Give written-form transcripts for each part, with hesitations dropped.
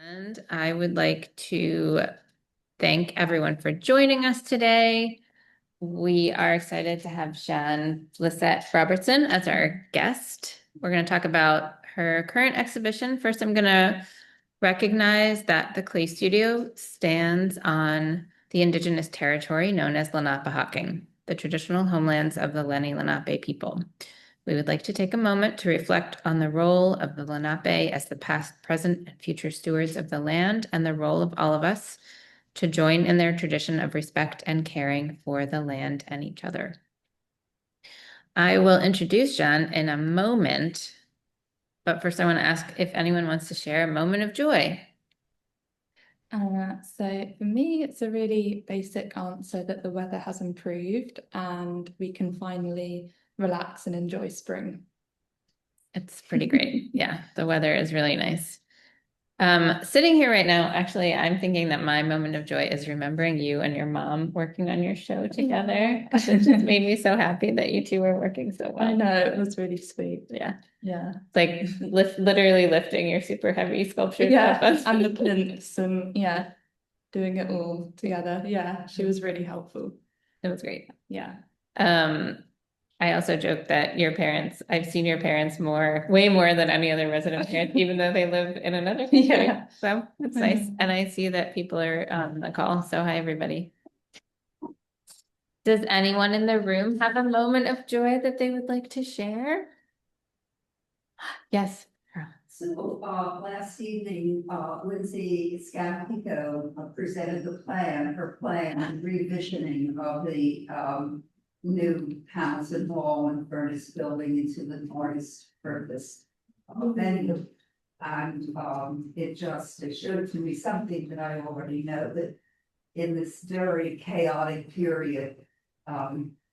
And I would like to thank everyone for joining us today. We are excited to have Jeanne Blissett Robertson as our guest. We're going to talk about her current exhibition. First, I'm going to recognize that the Clay Studio stands on the indigenous territory known as Lenapehoking, the traditional homelands of the Lenni Lenape people. We would like to take a moment to reflect on the role of the Lenape as the past, present, and future stewards of the land, and the role of all of us to join in their tradition of respect and caring for the land and each other. I will introduce Jeanne in a moment, but first I want to ask if anyone wants to share a moment of joy. So for me, it's a really basic answer that the weather has improved and we can finally relax and enjoy spring. It's pretty great. Yeah, the weather is really nice. Sitting here right now, actually, I'm thinking that my moment of joy is remembering you and your mom working on your show together. It just made me so happy that you two were working so well. I know, it was really sweet. Yeah. Yeah. It's like literally lifting your super heavy sculptures Yeah, up. and the plinths and yeah, doing it all together. Yeah, she was really helpful. It was great. Yeah. I also joke that I've seen your parents way more than any other resident parents, even though they live in another country. Yeah. So it's nice. And I see that people are on the call. So hi, everybody. Does anyone in the room have a moment of joy that they would like to share? Yes. So, last evening, Lindsay Scampico presented her plan, and revisioning of the, new Hamilton Hall and Furnace Building into the artist purpose venue. And, it showed to me something that I already know, that in this very chaotic period,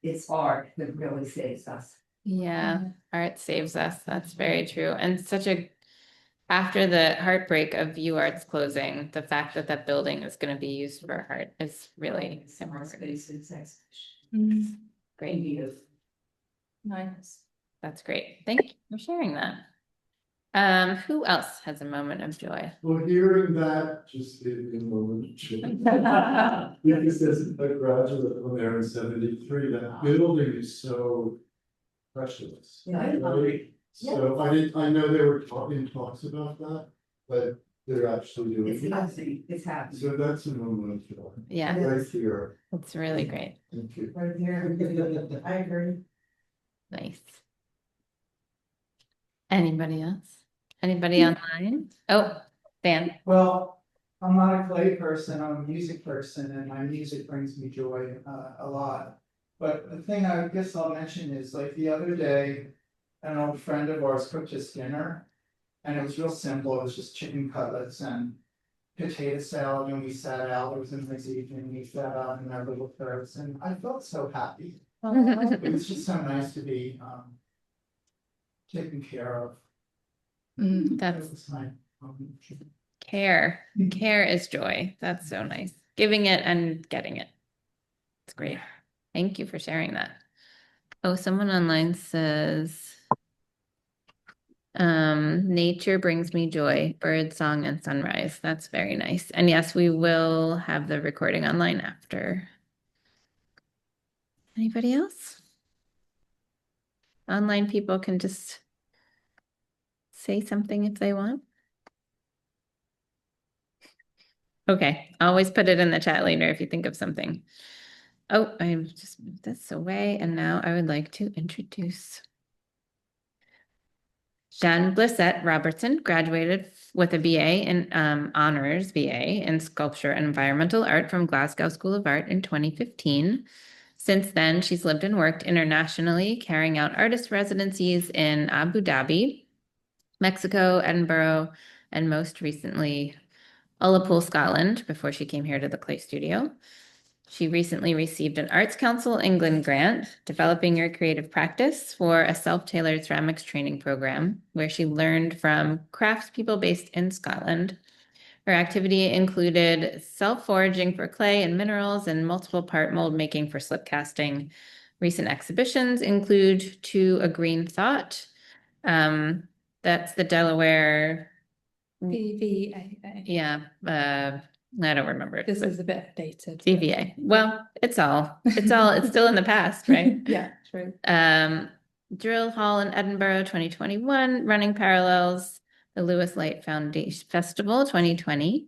it's art that really saves us. Yeah, art saves us. That's very true. And after the heartbreak of U Art's closing, the fact that that building is going to be used for art is really important. Great. Nice. That's great. Thank you for sharing that. Who else has a moment of joy? Well, hearing that just gave me a moment of joy. Because as a graduate from there in '73, that building is so precious. Yeah. Right? So I know they were talking talks about that, but they're actually doing It's it. happening, it's happening. So that's a moment of joy. Yeah, Right here. it's really great. Thank you. Right here, I agree. Nice. Anybody else? Anybody online? Oh, Dan. Well, I'm not a clay person, I'm a music person, and my music brings me joy a lot. But the thing I guess I'll mention is, like, the other day, an old friend of ours cooked us dinner, and it was real simple. It was just chicken cutlets and potato salad, and we sat out. It was in the evening, we sat out in our little throats, and I felt so happy. It was just so nice to be taken care of. That's That was my care. Care is joy. That's so nice. Giving it and getting it. It's great. Thank you for sharing that. Oh, someone online says, nature brings me joy, bird song and sunrise. That's very nice. And yes, we will have the recording online after. Anybody else? Online people can just say something if they want. Okay, always put it in the chat later if you think of something. Oh, I just moved this away, and now I would like to introduce Jeanne Blissett Robertson, graduated with a BA in honors BA in sculpture and environmental art from Glasgow School of Art in 2015. Since then, she's lived and worked internationally, carrying out artist residencies in Abu Dhabi, Mexico, Edinburgh, and most recently Ullapool, Scotland, before she came here to the Clay Studio. She recently received an Arts Council England grant, developing her creative practice for a self-tailored ceramics training program, where she learned from craftspeople based in Scotland. Her activity included self-foraging for clay and minerals and multiple part mold making for slip casting. Recent exhibitions include To a Green Thought. That's the Delaware BVAA. Yeah, I don't remember it. This but is a bit dated. but- BVA. Well, it's still in the past, right? Yeah, true. Drill Hall in Edinburgh, 2021, Running Parallels, the Lewis Light Foundation Festival, 2020.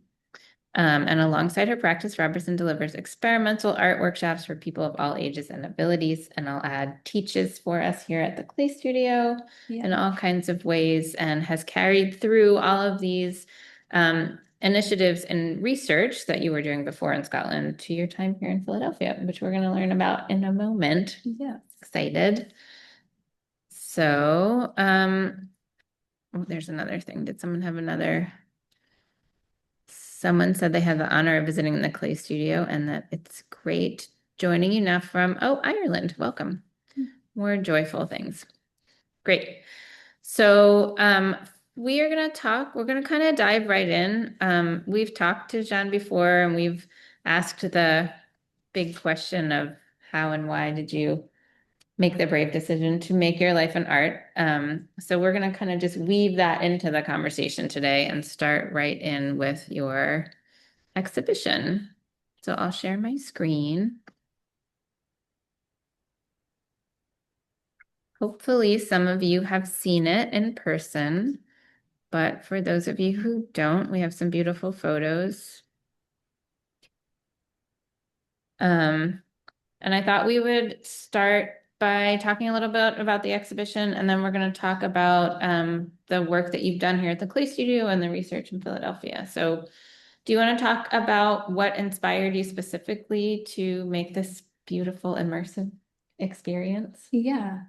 And alongside her practice, Robertson delivers experimental art workshops for people of all ages and abilities. And I'll add teaches for us here at the Clay Studio in Yeah. all kinds of ways, and has carried through all of these initiatives and research that you were doing before in Scotland to your time here in Philadelphia, which we're going to learn about in a moment. Yeah. Excited. So, oh, there's another thing. Did someone have another? Someone said they had the honor of visiting the Clay Studio and that it's great joining you now from, Ireland. Welcome. More joyful things. Great. So we're going to kind of dive right in. We've talked to Jeanne before, and we've asked the big question of how and why did you make the brave decision to make your life an art. So we're going to kind of just weave that into the conversation today and start right in with your exhibition. So I'll share my screen. Hopefully some of you have seen it in person, but for those of you who don't, we have some beautiful photos. And I thought we would start by talking a little bit about the exhibition, and then we're going to talk about the work that you've done here at the Clay Studio and the research in Philadelphia. So do you want to talk about what inspired you specifically to make this beautiful immersive experience? Yeah.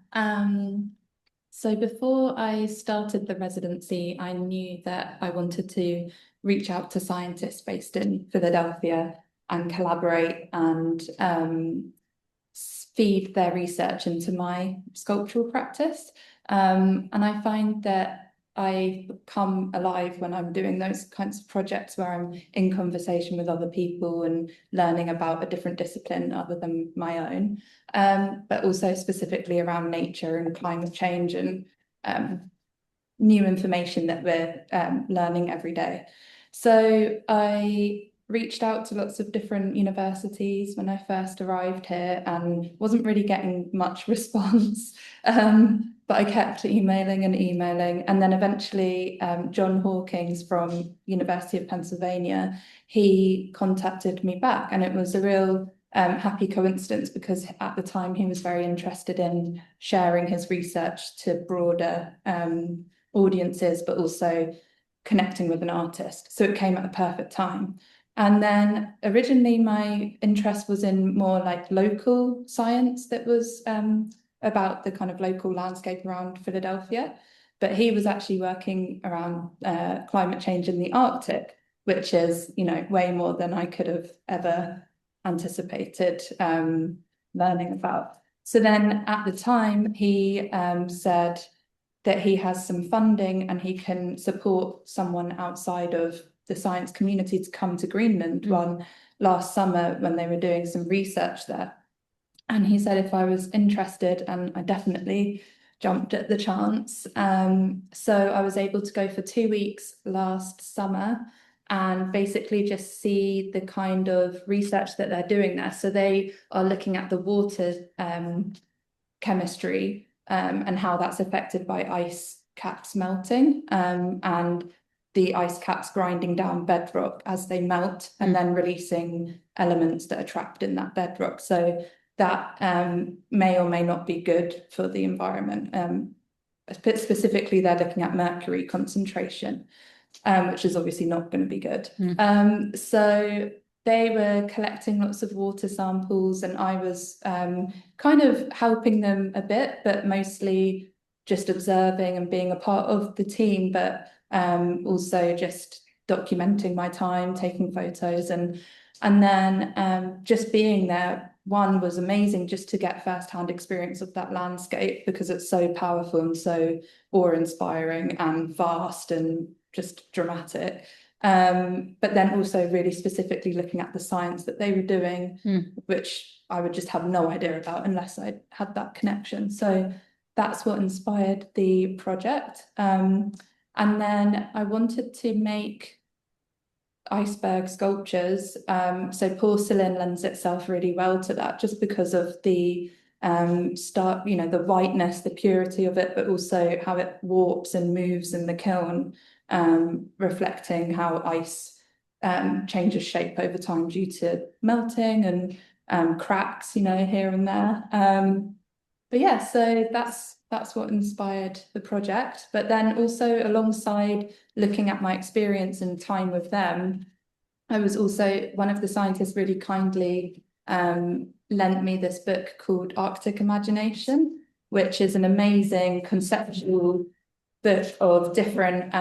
So before I started the residency, I knew that I wanted to reach out to scientists based in Philadelphia and collaborate and feed their research into my sculptural practice. And I find that I come alive when I'm doing those kinds of projects where I'm in conversation with other people and learning about a different discipline other than my own, but also specifically around nature and climate change and new information that we're learning every day. So I reached out to lots of different universities when I first arrived here and wasn't really getting much response. But I kept emailing and emailing. And then eventually John Hawkins from University of Pennsylvania, he contacted me back, and it was a real happy coincidence because at the time he was very interested in sharing his research to broader audiences, but also connecting with an artist. So it came at the perfect time. And then originally my interest was in more like local science that was about the kind of local landscape around Philadelphia. But he was actually working around climate change in the Arctic, which is, way more than I could have ever anticipated learning about. So then at the time, he said that he has some funding and he can support someone outside of the science community to come to Greenland one last summer when they were doing some research there. And he said if I was interested, and I definitely jumped at the chance. So I was able to go for 2 weeks last summer and basically just see the kind of research that they're doing there. So they are looking at the water chemistry and how that's affected by ice caps melting and the ice caps grinding down bedrock as they melt and then releasing elements that are trapped in that bedrock. So that may or may not be good for the environment. Specifically, they're looking at mercury concentration, which is obviously not going to be good. So they were collecting lots of water samples, and I was kind of helping them a bit, but mostly just observing and being a part of the team, but also just documenting my time, taking photos, and then just being there. One was amazing just to get firsthand experience of that landscape because it's so powerful and so awe-inspiring and vast and just dramatic. But then also really specifically looking at the science that they were doing, which I would just have no idea about unless I had that connection. So that's what inspired the project. And And then I wanted to make iceberg sculptures. So porcelain lends itself really well to that, just because of the the whiteness, the purity of it, but also how it warps and moves in the kiln, reflecting how ice changes shape over time due to melting and cracks, here and there. But yeah, so that's what inspired the project. But then also alongside looking at my experience and time with them, I was also, one of the scientists really kindly lent me this book called Arctic Imagination, which is an amazing conceptual book of different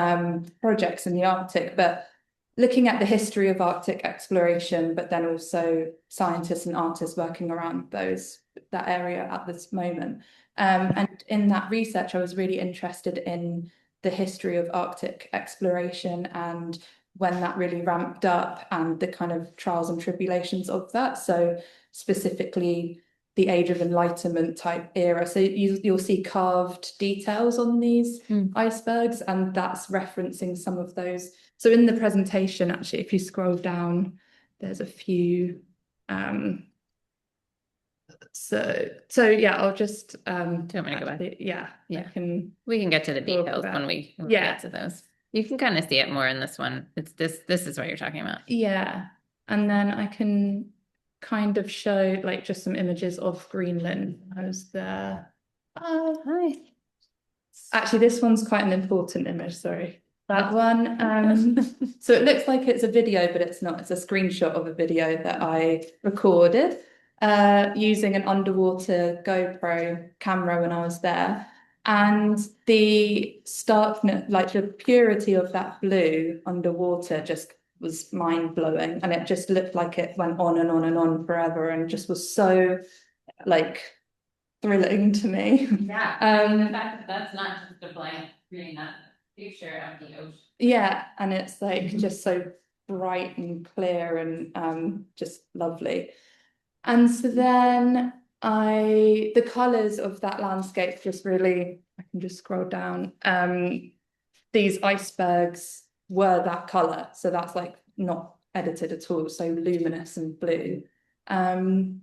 projects in the Arctic, but looking at the history of Arctic exploration, but then also scientists and artists working around that area at this moment. And in that research, I was really interested in the history of Arctic exploration and when that really ramped up and the kind of trials and tribulations of that. So specifically the Age of Enlightenment type era. So you'll see carved details on these icebergs, and that's referencing some of those. So in the presentation, actually, if you scroll down, there's a few. So yeah, I'll just Do you want me to go back? Yeah. We can get to the Talk details about- when we Yeah. get to those. You can kind of see it more in this one. It's this is what you're talking about. Yeah, and then I can kind of show like just some images of Greenland. I was there. Hi. Actually, this one's quite an important image, sorry. That one. So it looks like it's a video, but it's not. It's a screenshot of a video that I recorded using an underwater GoPro camera when I was there. And the starkness, like the purity of that blue underwater just was mind-blowing. And it just looked like it went on and on and on forever and just was so like thrilling to me. Yeah. The fact that that's not just a blank green, that's a picture of the ocean. Yeah, and it's like just so bright and clear and just lovely. And so then the colours of that landscape just really, I can just scroll down. These icebergs were that colour, so that's like not edited at all, so luminous and blue. And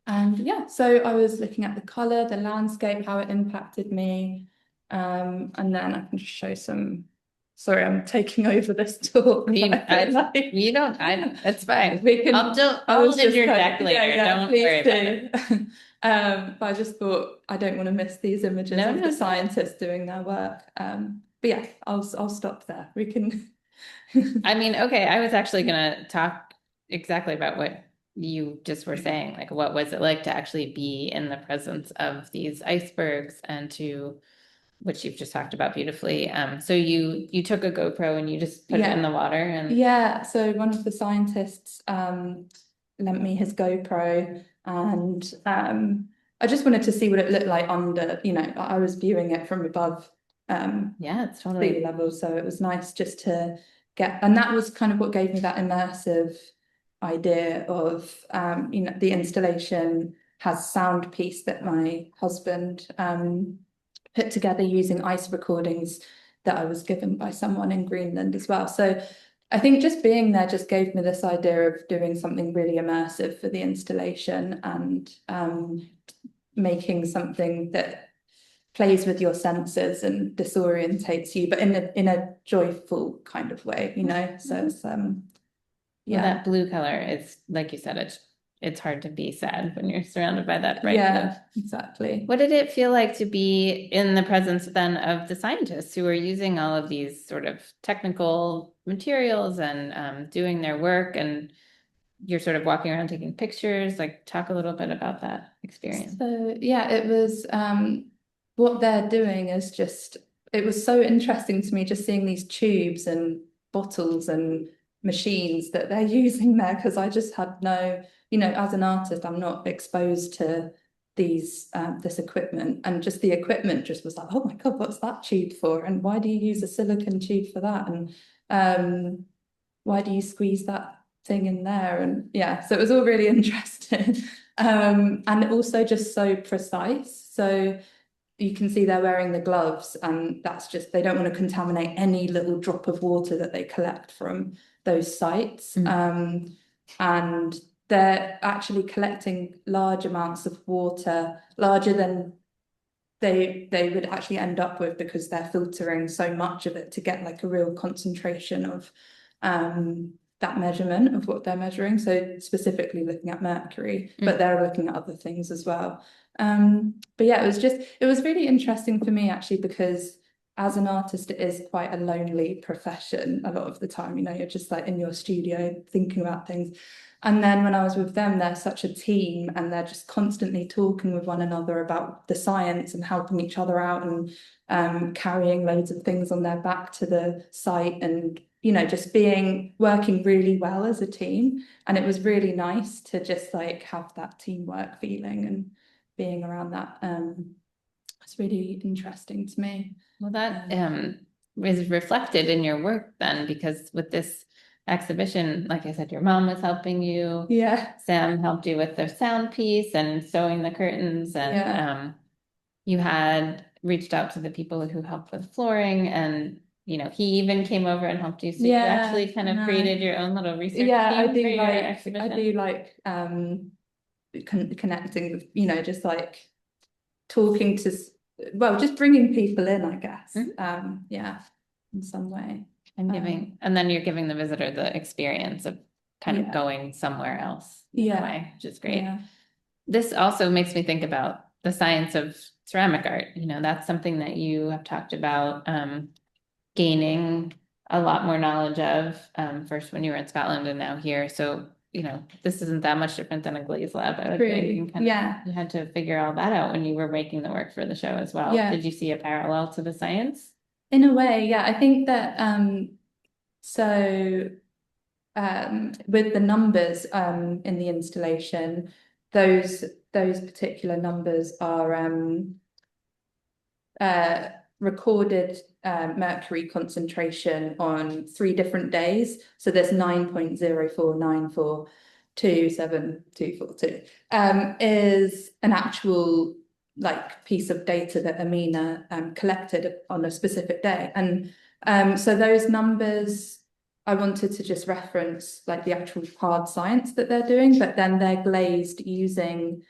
yeah, so I was looking at the colour, the landscape, how it impacted me. And then I can just show some. Sorry, I'm taking over this talk. You don't, it's fine. I'll interject later, don't worry about it. But I just thought I don't want to miss these images of the scientists doing their work. But yeah, I'll stop there. We can. I mean, okay, I was actually gonna talk exactly about what you just were saying, like what was it like to actually be in the presence of these icebergs and to, which you've just talked about beautifully. So you took a GoPro and you just put it in the water and yeah. So one of the scientists lent me his GoPro, and I just wanted to see what it looked like under. I was viewing it from above. Yeah, it's totally sea level, so it was nice just to get, and that was kind of what gave me that immersive idea of the installation has sound piece that my husband put together using ice recordings that I was given by someone in Greenland as well. So I think just being there just gave me this idea of doing something really immersive for the installation and making something that plays with your senses and disorientates you, but in a joyful kind of way, So it's yeah. Well, that blue color is, like you said, it's hard to be sad when you're surrounded by that bright blue. Exactly. What did it feel like to be in the presence then of the scientists who are using all of these sort of technical materials and doing their work, and you're sort of walking around taking pictures? Like, talk a little bit about that experience. So yeah, it was what they're doing is just, it was so interesting to me just seeing these tubes and bottles and machines that they're using there, because I just had no, as an artist, I'm not exposed to these this equipment, and just the equipment just was like, oh my God, what's that tube for? And why do you use a silicone tube for that? And why do you squeeze that thing in there? And yeah, so it was all really interesting. And also just so precise. So you can see they're wearing the gloves, and that's just, they don't want to contaminate any little drop of water that they collect from those sites. And they're actually collecting large amounts of water, larger than they would actually end up with, because they're filtering so much of it to get like a real concentration of that measurement of what they're measuring. So specifically looking at mercury, but they're looking at other things as well. But yeah, it was really interesting for me actually, because as an artist, it is quite a lonely profession a lot of the time. You know, you're just like in your studio thinking about things. And then when I was with them, they're such a team, and they're just constantly talking with one another about the science and helping each other out, and carrying loads of things on their back to the site, and, you know, just working really well as a team. And it was really nice to just like have that teamwork feeling and being around that. It's really interesting to me. Well, that is reflected in your work then, because with this exhibition, like I said, your mom was helping you. Yeah. Sam helped you with the sound piece and sewing the curtains, and you had reached out to the people who helped with flooring, and you know, he even came over and helped you. So you actually kind of created your own little research team I for do your like exhibition. I do like connecting with, you know, just like talking to, well, just bringing people in, I guess. Yeah, in some way. And giving, and then you're giving the visitor the experience of kind of going somewhere else in a way, which is great. This also makes me think about the science of ceramic art. You know, that's something that you have talked about gaining a lot more knowledge of, first when you were in Scotland and now here. So, you know, this isn't that much different than a glaze lab. I would think. You had to figure all that out when you were making the work for the show as well. Did you see a parallel to the science? In a way, yeah. I think that with the numbers in the installation, those particular numbers are recorded mercury concentration on 3 different days. So there's 9.049427242 is an actual like piece of data that Amina collected on a specific day. And so those numbers, I wanted to just reference like the actual hard science that they're doing, but then they're glazed using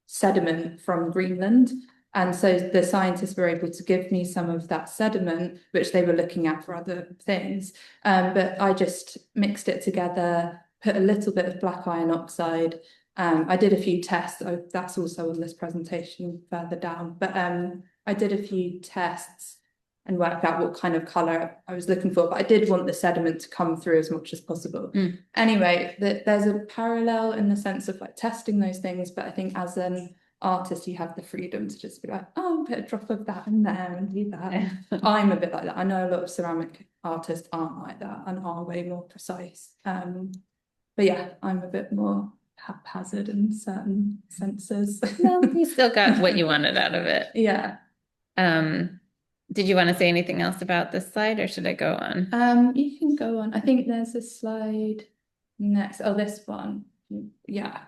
sediment from Greenland. And so the scientists were able to give me some of that sediment, which they were looking at for other things. But I just mixed it together, put a little bit of black iron oxide. I did a few tests. That's also on this presentation further down. But I did a few tests and worked out what kind of colour I was looking for. But I did want the sediment to come through as much as possible. Anyway, there's a parallel in the sense of like testing those things. But I think as an artist, you have the freedom to just be like, oh, put a drop of that in there and do that. I'm a bit like that. I know a lot of ceramic artists aren't like that and are way more precise. But yeah, I'm a bit more haphazard in certain senses. Well, you still got what you wanted out of it. Yeah. Did you want to say anything else about this slide, or should I go on? You can go on. I think there's a slide next. Oh, this one. Yeah.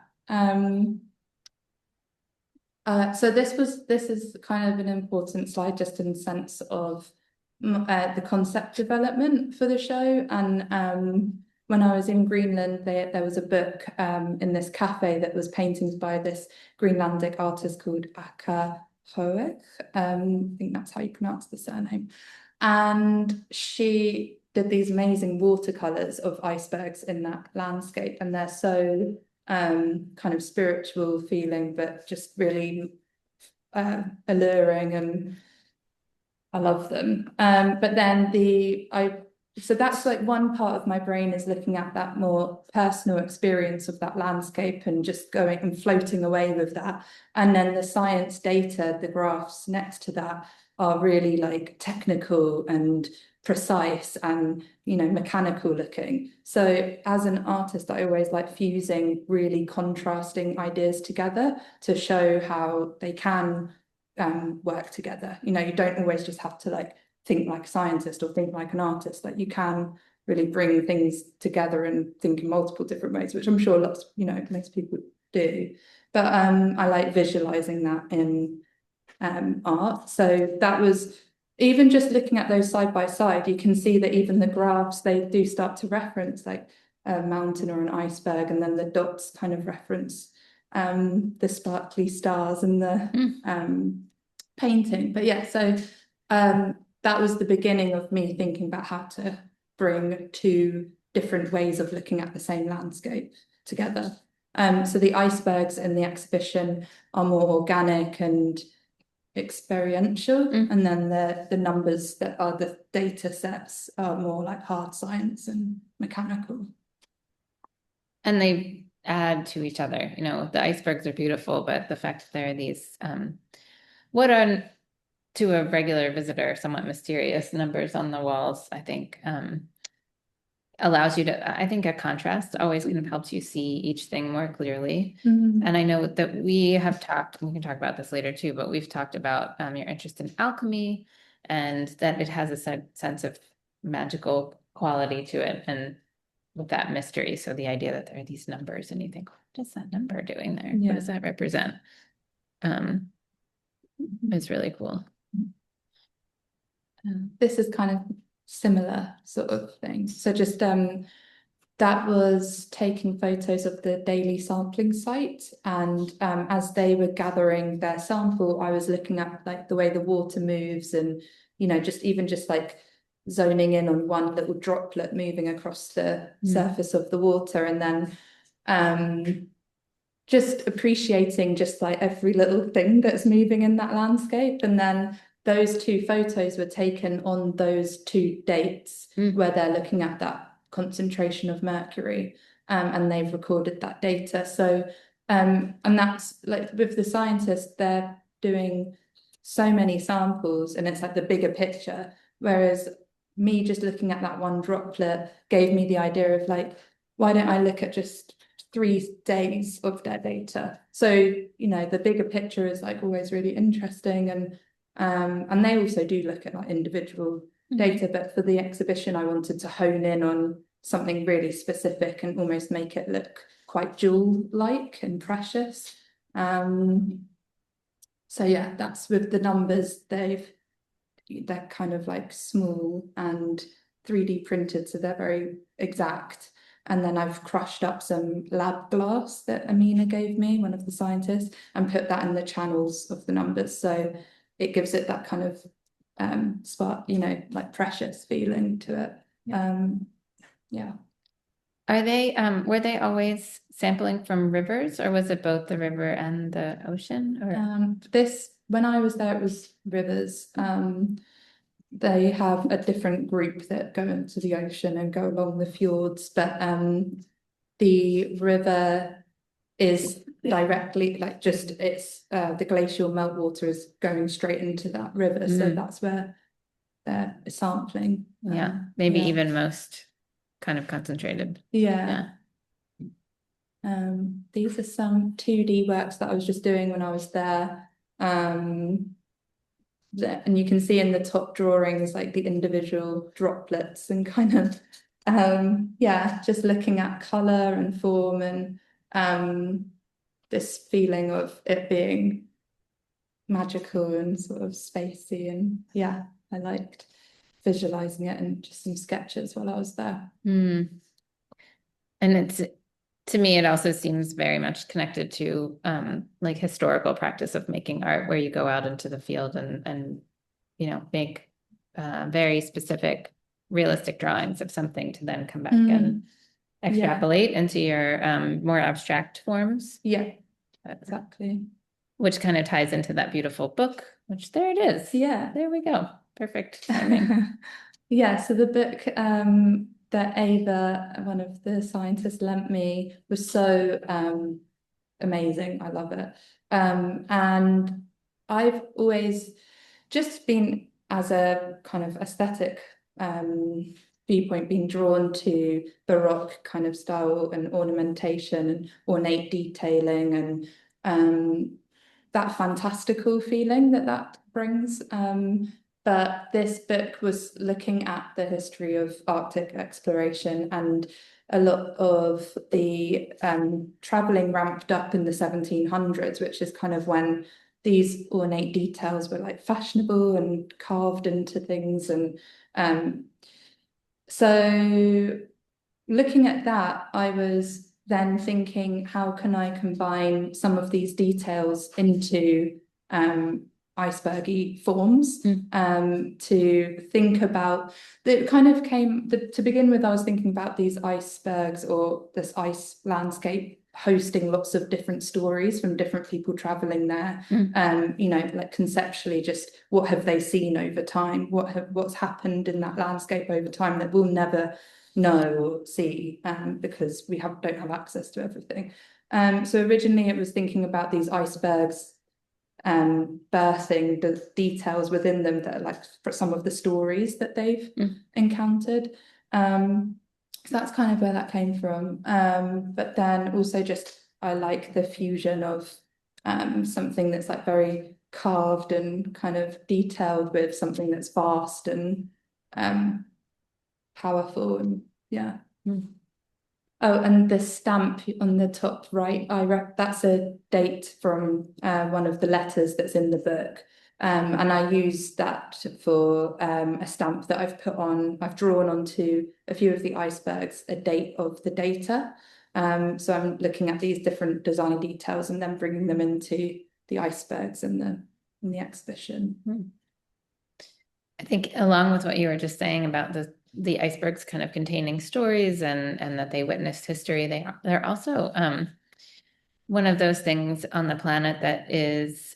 So this is kind of an important slide, just in the sense of the concept development for the show. And when I was in Greenland, there was a book in this cafe that was paintings by this Greenlandic artist called Aka Hoek. I think that's how you pronounce the surname. And she did these amazing watercolors of icebergs in that landscape, and they're so kind of spiritual feeling, but just really alluring, and I love them. But then so that's like one part of my brain is looking at that more personal experience of that landscape and just going and floating away with that. And then the science data, the graphs next to that, are really like technical and precise and, you know, mechanical looking. So as an artist, I always like fusing really contrasting ideas together to show how they can work together. You know, you don't always just have to like think like a scientist or think like an artist. Like you can really bring things together and think in multiple different ways, which I'm sure lots, you know, most people do. But I like visualizing that in art. So that was, even just looking at those side by side, you can see that even the graphs, they do start to reference like a mountain or an iceberg, and then the dots kind of reference the sparkly stars and the painting. But yeah, so that was the beginning of me thinking about how to bring two different ways of looking at the same landscape together. So the icebergs in the exhibition are more organic and experiential, and then the numbers that are the data sets are more like hard science and mechanical. And they add to each other. You know, the icebergs are beautiful, but the fact that there are these what are to a regular visitor somewhat mysterious numbers on the walls, I think allows you to, I think a contrast always kind of helps you see each thing more clearly. And I know that we have talked, we can talk about this later too, but we've talked about your interest in alchemy and that it has a sense of magical quality to it and with that mystery. So the idea that there are these numbers and you think, what is that number doing there? Yeah. What does that represent? It's really cool. This is kind of similar sort of thing. So just that was taking photos of the daily sampling site, and as they were gathering their sample, I was looking at like the way the water moves, and you know, just like zoning in on one little droplet moving across the surface of the water, and then just appreciating just like every little thing that's moving in that landscape. And then those two photos were taken on those two dates where they're looking at that concentration of mercury, and they've recorded that data. So and that's like with the scientists, they're doing so many samples and it's like the bigger picture, whereas me just looking at that one droplet gave me the idea of like, why don't I look at just 3 days of their data? So you know, the bigger picture is like always really interesting, and they also do look at like individual data, but for the exhibition I wanted to hone in on something really specific and almost make it look quite jewel-like and precious. So yeah, that's with the numbers, they're kind of like small and 3D printed, so they're very exact. And then I've crushed up some lab glass that Amina gave me, one of the scientists, and put that in the channels of the numbers. So it gives it that kind of spark, you know, like precious feeling to it. Yeah. Are they were they always sampling from rivers, or was it both the river and the ocean? Or this, when I was there, it was rivers. They have a different group that go into the ocean and go along the fjords, but the river is directly like just it's the glacial meltwater is going straight into that river, so that's where they're sampling. Yeah, maybe yeah. even most kind of concentrated. Yeah. These are some 2D works that I was just doing when I was there. And you can see in the top drawings like the individual droplets and kind of yeah, just looking at color and form and this feeling of it being magical and sort of spacey, and yeah, I liked visualizing it and just some sketches while I was there. And it's, to me, it also seems very much connected to like historical practice of making art, where you go out into the field and you know, make very specific, realistic drawings of something to then come back and extrapolate into your more abstract forms. Yeah, exactly. Which kind of ties into that beautiful book, which there it is. Yeah, there we go. Perfect timing. Yeah, so the book that Ava, one of the scientists, lent me was so amazing. I love it. And I've always just been, as a kind of aesthetic viewpoint, being drawn to Baroque kind of style and ornamentation and ornate detailing and that fantastical feeling that brings. But this book was looking at the history of Arctic exploration, and a lot of the travelling ramped up in the 1700s, which is kind of when these ornate details were like fashionable and carved into things. And so looking at that, I was then thinking, how can I combine some of these details into icebergy forms to think about that kind of came to begin with. I was thinking about these icebergs or this ice landscape hosting lots of different stories from different people traveling there. You know, like conceptually, just what have they seen over time, what's happened in that landscape over time that we'll never know or see because we don't have access to everything. So originally it was thinking about these icebergs birthing the details within them that are like for some of the stories that they've encountered. So that's kind of where that came from. But then also just I like the fusion of something that's like very carved and kind of detailed with something that's vast and powerful. And yeah. Oh, and the stamp on the top right, that's a date from one of the letters that's in the book. And I used that for a stamp that I've drawn onto a few of the icebergs, a date of the data. So I'm looking at these different design details and then bringing them into the icebergs in the exhibition. I think along with what you were just saying about the icebergs kind of containing stories and that they witnessed history, they're also one of those things on the planet that is,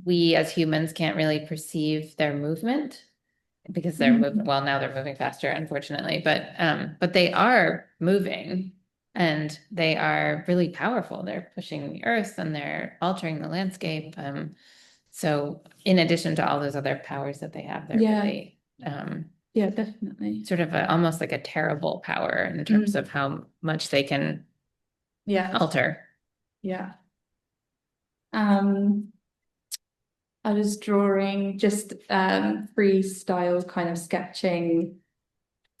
we as humans can't really perceive their movement because they're moving, well, now they're moving faster, unfortunately, but they are moving and they are really powerful. They're pushing the earth and they're altering the landscape. So in addition to all those other powers that they have, they're really yeah, definitely sort of almost like a terrible power in terms of how much they can alter. Yeah. I was drawing just freestyle kind of sketching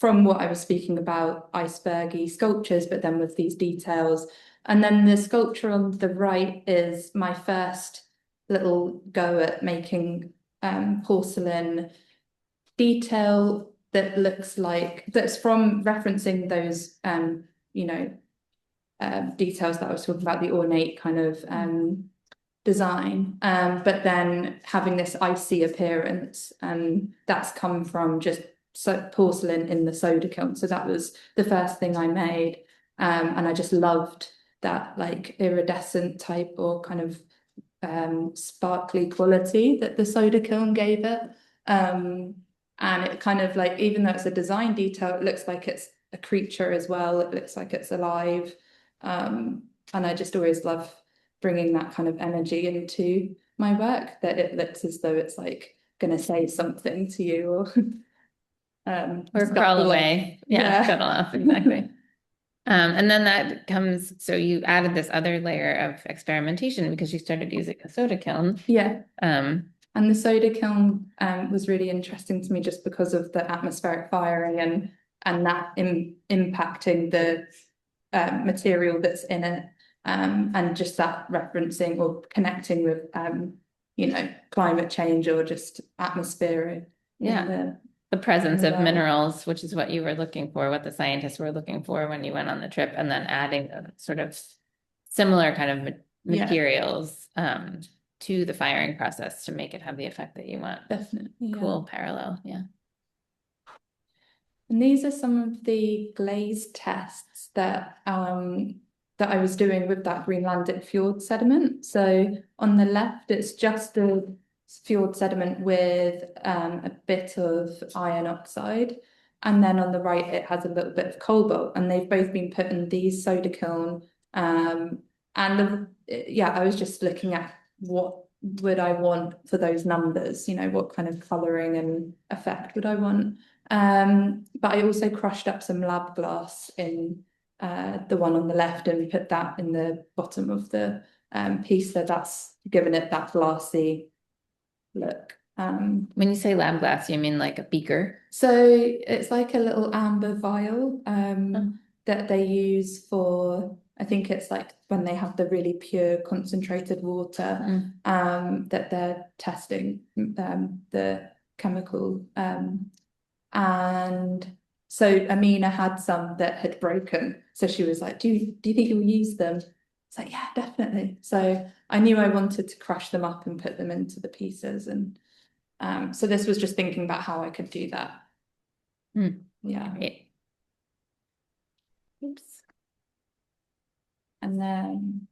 from what I was speaking about, icebergy sculptures, but then with these details. And then the sculpture on the right is my first little go at making porcelain detail that looks like, that's from referencing those, you know, details that I was talking about, the ornate kind of design, but then having this icy appearance, and that's come from just porcelain in the soda kiln. So that was the first thing I made, and I just loved that like iridescent type or kind of sparkly quality that the soda kiln gave it. And it kind of like, even though it's a design detail, it looks like it's a creature as well. It looks like it's alive. And I just always love bringing that kind of energy into my work, that it looks as though it's like going to say something to you or crawl away. Yeah, scuttle off, exactly. And then that comes, so you added this other layer of experimentation because you started using a soda kiln. Yeah. And the soda kiln was really interesting to me just because of the atmospheric firing and that impacting the material that's in it, and just that referencing or connecting with you know, climate change or just atmosphere. The presence of minerals, which is what you were looking for, what the scientists were looking for when you went on the trip, and then adding a sort of similar kind of materials to the firing process to make it have the effect that you want. Definitely. Cool parallel. Yeah. And these are some of the glaze tests that that I was doing with that Greenlandic fjord sediment. So on the left, it's just the fjord sediment with a bit of iron oxide. And then on the right, it has a little bit of cobalt, and they've both been put in these soda kiln. I was just looking at what would I want for those numbers, you know, what kind of colouring and effect would I want. But I also crushed up some lab glass in the one on the left and put that in the bottom of the piece, so that's given it that glassy look. When you say lab glass, you mean like a beaker? So it's like a little amber vial that they use for I think it's like when they have the really pure concentrated water, that they're testing the chemical. And so Amina had some that had broken. So she was like, do you think you'll use them? It's like, yeah, definitely. So I knew I wanted to crush them up and put them into the pieces. And so this was just thinking about how I could do that. Yeah. Great. Oops. And then,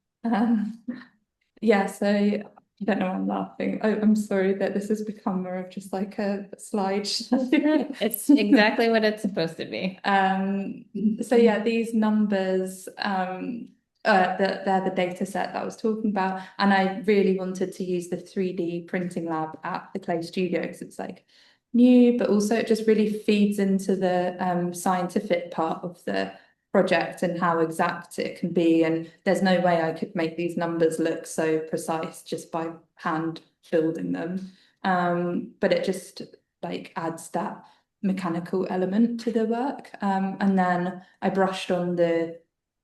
yeah, so I don't know why I'm laughing. Oh, I'm sorry that this has become more of just like a slide show. It's exactly what it's supposed to be. So yeah, these numbers, they're the data set that I was talking about, and I really wanted to use the 3D printing lab at the Clay Studio because it's like new, but also it just really feeds into the scientific part of the project and how exact it can be. And there's no way I could make these numbers look so precise just by hand building them. But it just like adds that mechanical element to the work. And then I brushed on the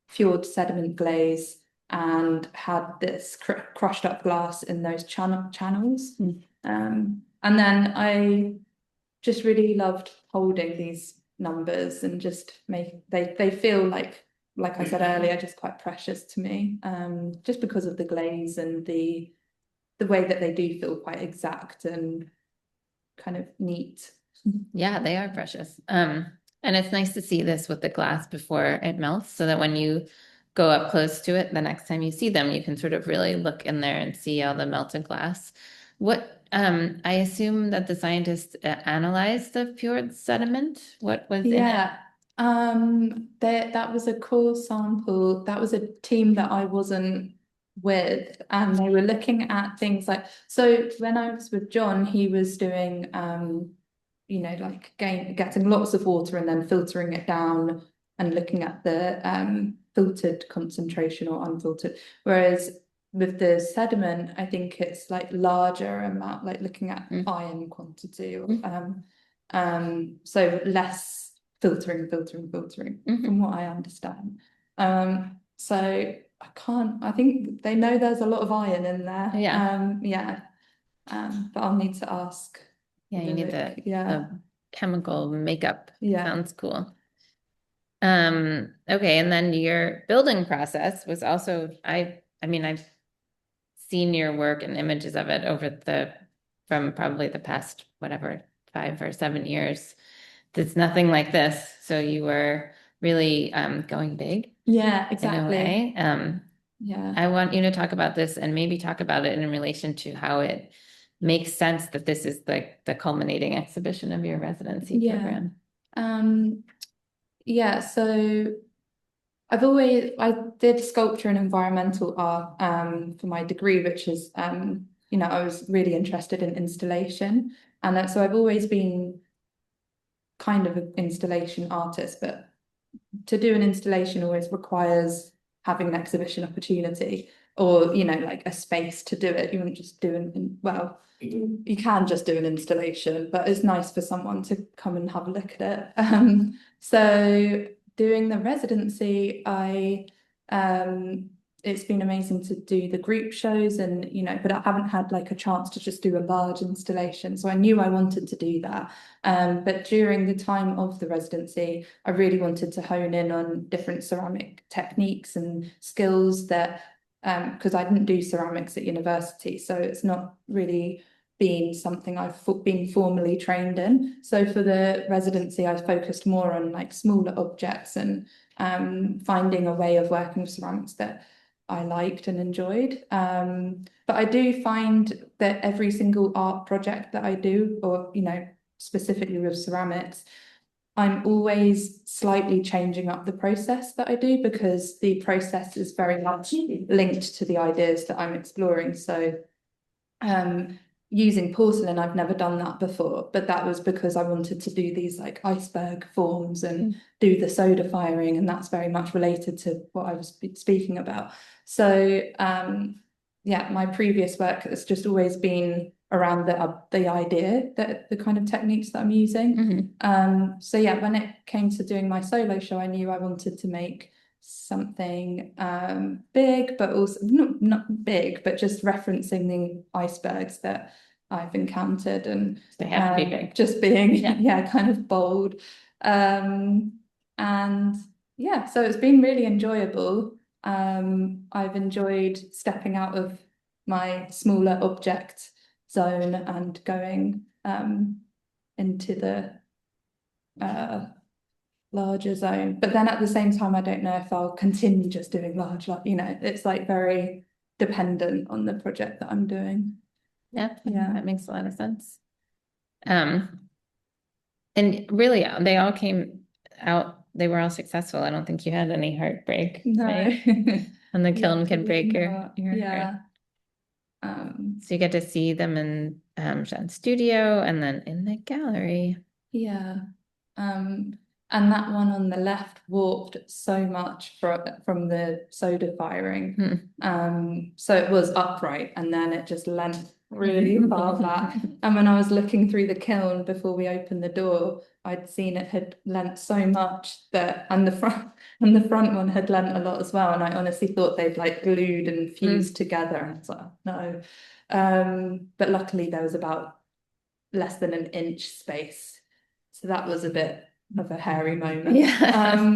fjord sediment glaze and had this crushed up glass in those channels. And then I just really loved holding these numbers and just they feel like I said earlier, just quite precious to me, just because of the glaze and the way that they do feel quite exact and kind of neat. Yeah, they are precious. And it's nice to see this with the glass before it melts so that when you go up close to it, the next time you see them, you can sort of really look in there and see all the melted glass. I assume that the scientists analyzed the fjord sediment. What was in it? That was a core sample. That was a team that I wasn't with, and they were looking at things like, so when I was with John, he was doing like getting lots of water and then filtering it down and looking at the filtered concentration or unfiltered, whereas with the sediment, I think it's like larger amount, like looking at iron quantity, or so less filtering from what I understand. So I think they know there's a lot of iron in there. But I'll need to ask. Yeah, you need the chemical makeup. Yeah. Sounds cool. Okay, and then your building process was also, I mean, I've seen your work and images of it from probably the past, whatever, 5 or 7 years. It's nothing like this. So you were really going big. Yeah, exactly. In a way. I want you to talk about this and maybe talk about it in relation to how it makes sense that this is like the culminating exhibition of your residency program. So I did sculpture and environmental art for my degree, which is I was really interested in installation, and so I've always been kind of an installation artist, but to do an installation always requires having an exhibition opportunity or like a space to do it. You wouldn't just do you can just do an installation, but it's nice for someone to come and have a look at it. So doing the residency, it's been amazing to do the group shows and but I haven't had like a chance to just do a large installation, so I knew I wanted to do that. But during the time of the residency, I really wanted to hone in on different ceramic techniques and skills that because I didn't do ceramics at university, so it's not really been something I've been formally trained in. So for the residency, I focused more on like smaller objects and finding a way of working with ceramics that I liked and enjoyed. But I do find that every single art project that I do, or specifically with ceramics, I'm always slightly changing up the process that I do because the process is very much linked to the ideas that I'm exploring. So using porcelain, I've never done that before, but that was because I wanted to do these like iceberg forms and do the soda firing, and that's very much related to what I was speaking about. So my previous work has just always been around the idea, that the kind of techniques that I'm using. So when it came to doing my solo show, I knew I wanted to make something big, but also not big, but just referencing the icebergs that I've encountered, and They have to be big. just being Yeah. kind of bold. And yeah, so it's been really enjoyable. I've enjoyed stepping out of my smaller object zone and going into the larger zone. But then at the same time, I don't know if I'll continue just doing large, like, you know, it's like very dependent on the project that I'm doing. Yeah, Yeah. that makes a lot of sense. And really, they all came out, they were all successful. I don't think you had any heartbreak, No. right? And the kiln can break your Not. heart. Yeah. So you get to see them in Jeanne's studio and then in the gallery. Yeah. And that one on the left warped so much from the soda firing. So it was upright and then it just leant really far back. And when I was looking through the kiln before we opened the door, I'd seen it had leant so much that, and the front one had leant a lot as well. And I honestly thought they'd like glued and fused together. And it's like, no. But luckily there was about less than an inch space. So that was a bit of a hairy moment. Yeah.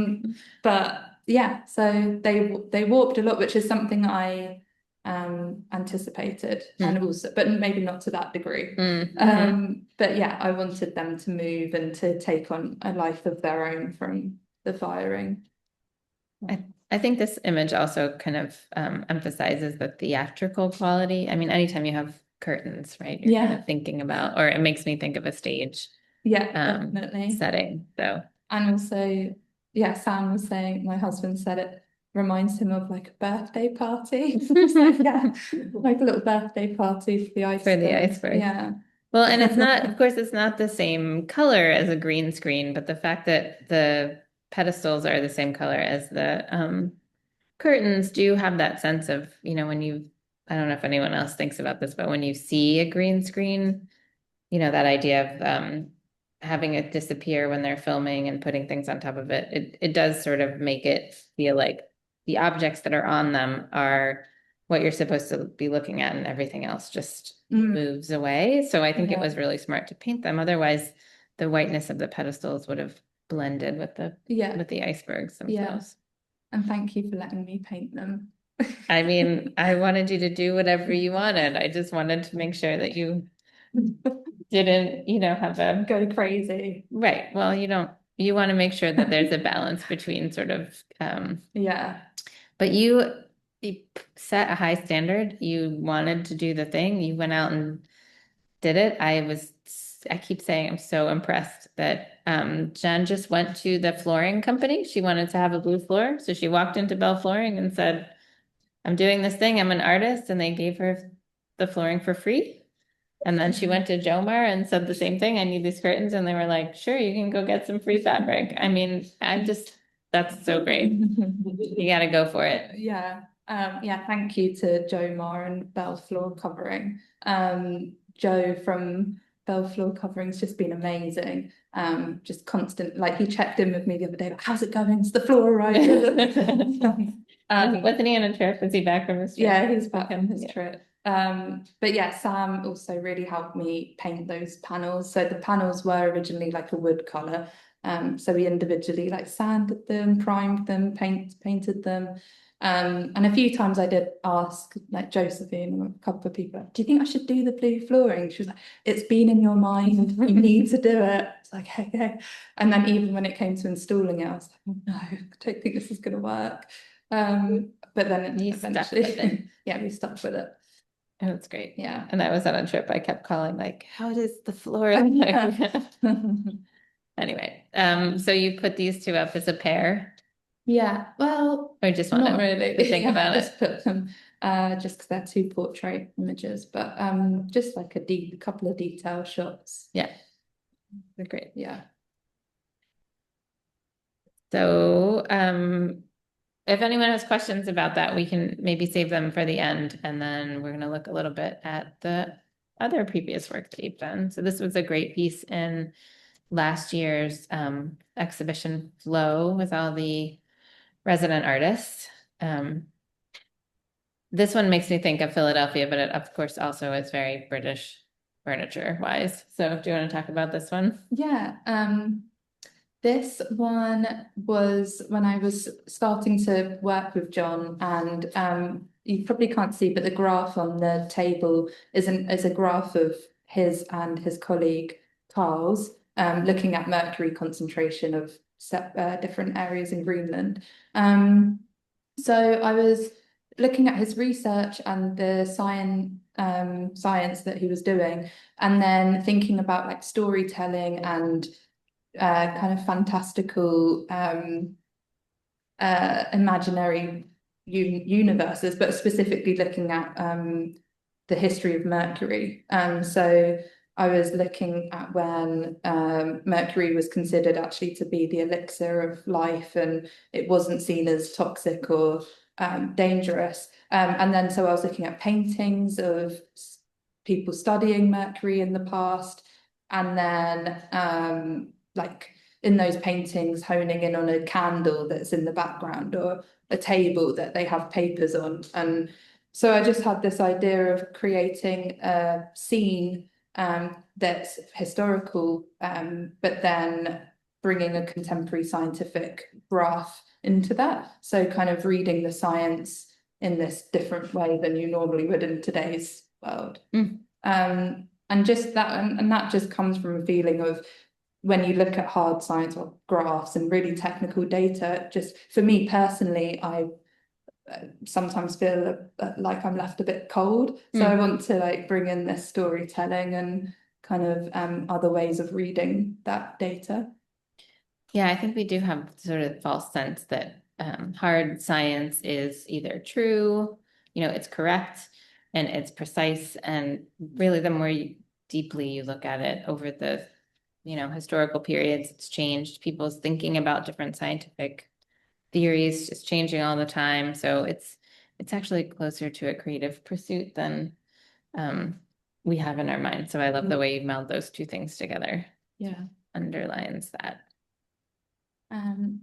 But yeah, so they warped a lot, which is something I anticipated, and also, but maybe not to that degree. But yeah, I wanted them to move and to take on a life of their own from the firing. I think this image also kind of emphasizes the theatrical quality. I mean, anytime you have curtains, right? You're kind of thinking about, or it makes me think of a stage. Yeah, definitely. Setting. So, and also, yeah, Sam was saying, my husband said it reminds him of like a birthday party. Yeah, like a little birthday party for the iceberg. For the iceberg. Yeah. Well, and it's not, of course, it's not the same color as a green screen, but the fact that the pedestals are the same color as the curtains do have that sense of, you know, when you, I don't know if anyone else thinks about this, but when you see a green screen, you know, that idea of having it disappear when they're filming and putting things on top of it, it does sort of make it feel like the objects that are on them are what you're supposed to be looking at, and everything else just moves away. So I think it was really smart to paint them. Otherwise, the whiteness of the pedestals would have blended with the icebergs themselves. And thank you for letting me paint them. I mean, I wanted you to do whatever you wanted. I just wanted to make sure that you didn't, you know, have a go crazy. Right. Well, you want to make sure that there's a balance between sort of yeah. But you set a high standard. You wanted to do the thing. You went out and did it. I keep saying I'm so impressed that Jeanne just went to the flooring company. She wanted to have a blue floor. So she walked into Bell Flooring and said, I'm doing this thing. I'm an artist. And they gave her the flooring for free. And then she went to Jomar and said the same thing. I need these curtains. And they were like, sure, you can go get some free fabric. I mean, that's so great. You got to go for it. Yeah. Yeah. Thank you to Jomar and Bell Floor Covering. Joe from Bell Floor Covering's just been amazing. Just constant, like he checked in with me the other day, like, how's it going? Is the floor all right? Wasn't he on a trip? Was he back from his trip? Yeah, he's back from his trip. But yeah, Sam also really helped me paint those panels. So the panels were originally like a wood color. So we individually like sanded them, primed them, painted them. And a few times I did ask like Josephine and a couple of people, do you think I should do the blue flooring? She was like, it's been in your mind, you need to do it. It's like, okay. And then even when it came to installing it, I was like, oh, no, I don't think this is going to work. But then eventually, yeah, we stuck with it. Oh, that's great. Yeah. And I was on a trip, I kept calling like, how does the floor look like? Anyway, so you put these two up as a pair? Yeah, well, or just not really. To think about just put them just because they're two portrait images, but just like a couple of detail shots. Yeah, they're great. Yeah. So if anyone has questions about that, we can maybe save them for the end, and then we're going to look a little bit at the other previous work that you've done. So this was a great piece in last year's exhibition Flow with all the resident artist. This one makes me think of Philadelphia, but it of course also is very British furniture wise. So do you want to talk about this one? Yeah, this one was when I was starting to work with John, and you probably can't see, but the graph on the table is a graph of his and his colleague Carl's looking at mercury concentration of different areas in Greenland. So I was looking at his research and the science that he was doing, and then thinking about like storytelling and kind of fantastical imaginary universes, but specifically looking at the history of Mercury. So I was looking at when Mercury was considered actually to be the elixir of life, and it wasn't seen as toxic or dangerous. And then so I was looking at paintings of people studying Mercury in the past, and then like in those paintings honing in on a candle that's in the background or a table that they have papers on. And so I just had this idea of creating a scene that's historical, but then bringing a contemporary scientific graph into that. So kind of reading the science in this different way than you normally would in today's world. And just that, and that just comes from a feeling of when you look at hard science or graphs and really technical data, just for me personally, I sometimes feel like I'm left a bit cold. So I want to like bring in this storytelling and kind of other ways of reading that data. Yeah, I think we do have sort of false sense that hard science is either true, it's correct and it's precise. And really, the more deeply you look at it over the, historical periods, it's changed. People's thinking about different scientific theories is changing all the time. So it's actually closer to a creative pursuit than we have in our mind. So I love the way you meld those two things together. Yeah. Underlines that.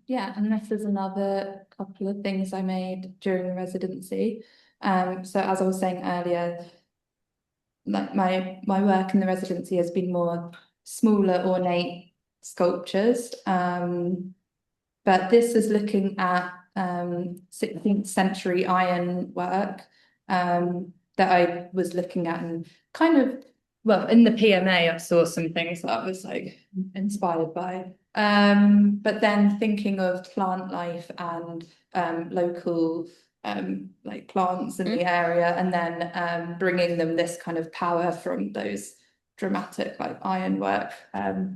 Yeah, and this is another couple of things I made during the residency. So as I was saying earlier, like my work in the residency has been more smaller, ornate sculptures. But this is looking at 16th century iron work that I was looking at, and kind of, well, in the PMA I saw some things that I was like inspired by. But then thinking of plant life and local like plants in the area, and then bringing them this kind of power from those dramatic like ironwork